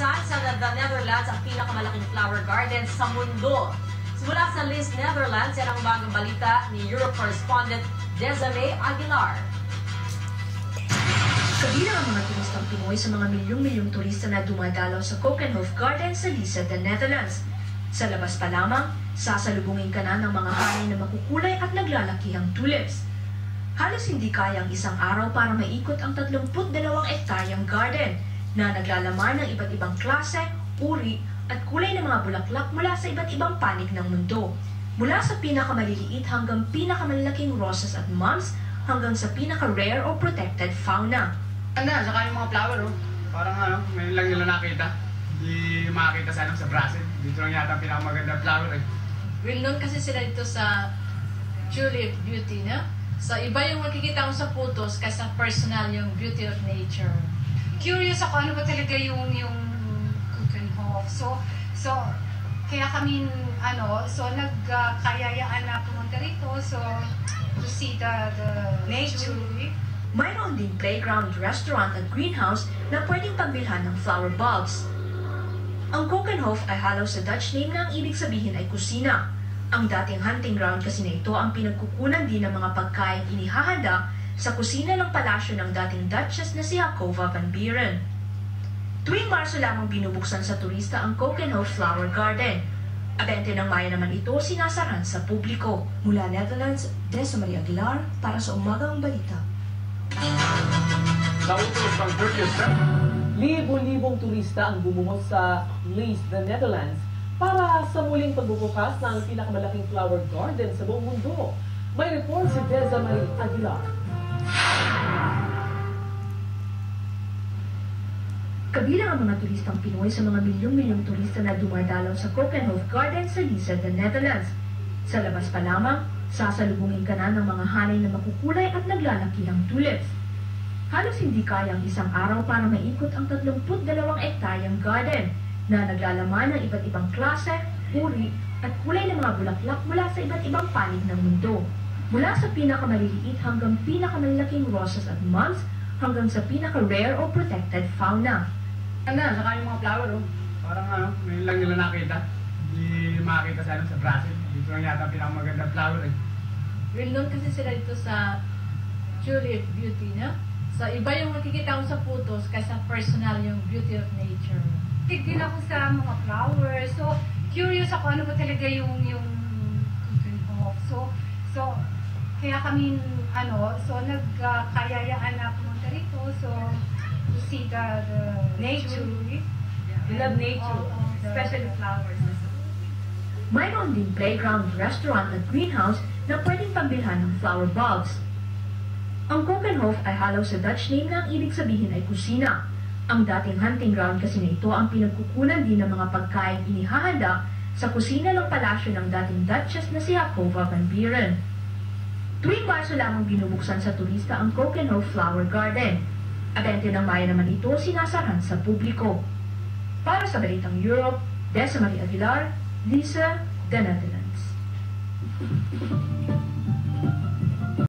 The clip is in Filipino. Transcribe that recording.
Binuksan sa The Netherlands ang pinakamalaking flower garden sa mundo. Mula sa Lis, Netherlands, yan ang bagong balita ni Europe correspondent Desiree Aguilar. Kabilang ang mga turistang Pinoy sa mga milyong-milyong turista na dumadalaw sa Keukenhof Garden sa Lis, The Netherlands. Sa labas pa lamang, sasalubungin ka na ng mga hanay na makukulay at naglalakihang tulips. Halos hindi kayang isang araw para maikot ang 32 ektaryang garden na naglalaman ng iba't ibang klase, uri at kulay ng mga bulaklak mula sa iba't ibang panig ng mundo. Mula sa pinakamaliliit hanggang pinakamalalaking roses at mums hanggang sa pinaka-rare o protected fauna. Saka yung mga flower, parang ngayon lang nila nakita. Hindi makakita sa Brazil. Dito lang yata ang pinakamaganda flower Well known kasi sila dito sa tulip beauty, na? So iba yung makikita mo sa photos kasi personal yung beauty of nature. Curious ako ano ba talaga yung Keukenhof. So kaya kami nagkayayaan na pumunta rito to see the nature. Mayroon ding playground, restaurant at greenhouse na pwedeng pagbilhan ng flower bulbs. Ang Keukenhof ay halaw sa Dutch name na ang ibig sabihin ay kusina. Ang dating hunting ground kasi na ito ang pinagkukunan din ng mga pagkain inihahanda sa kusina ng palasyo ng dating Duchess na si Jacoba van Buren. Tuwing Marso lamang binubuksan sa turista ang Keukenhof Flower Garden. 20 ng Mayo naman ito sinasaran sa publiko. Mula Netherlands, Desiree Aguilar para sa Umagang Balita. Sa utos ng Turkish Libo-libong turista ang bumungos sa Lis, The Netherlands para sa muling pagbubukas ng pinakamalaking flower garden sa buong mundo. May report si Desiree Aguilar. Kabilang ang mga turistang Pinoy sa mga milyong-milyong turista na dumadalaw sa Keukenhof Garden sa Lis, The Netherlands. Sa labas pa lamang, sasalubungin ka na ng mga hanay na makukulay at naglalakihang tulips. Halos hindi kayang isang araw para maikot ang 32 ektaryang garden na naglalaman ng iba't ibang klase, uri at kulay ng mga bulaklak mula sa iba't ibang panig ng mundo. Mula sa pinakamaliliit hanggang pinakamalalaking roses at mums hanggang sa pinaka-rare o protected fauna. Saka yung mga flower, parang ngayon lang nila nakita. Hindi makakita sa Brazil. Dito lang yata ang pinakamaganda flower Well known kasi sila dito sa tulip beauty, na? So iba yung makikita mo sa photos kasi personal yung beauty of nature. Tignan ako sa mga flowers. So curious ako ano ba talaga yung Keukenhof. So kaya kami nagkayayaan na pumunta rito to see the nature. We love nature, especially flowers. Mayroon din playground, restaurant at greenhouse na pwedeng pagbilhan ng flower bulbs. Ang Keukenhof ay halaw sa Dutch name na ang ibig sabihin ay kusina. Ang dating hunting ground kasi na ito ang pinagkukunan din ng mga pagkain inihahanda sa kusina ng palasyo ng dating Duchess na si Jacoba van Buren. Tuwing Marso lamang binubuksan sa turista ang Keukenhof Flower Garden. 20 ng Mayo naman ito sinasaran sa publiko. Para sa Balitang Europe, Desiree Aguilar, Lisa, The Netherlands.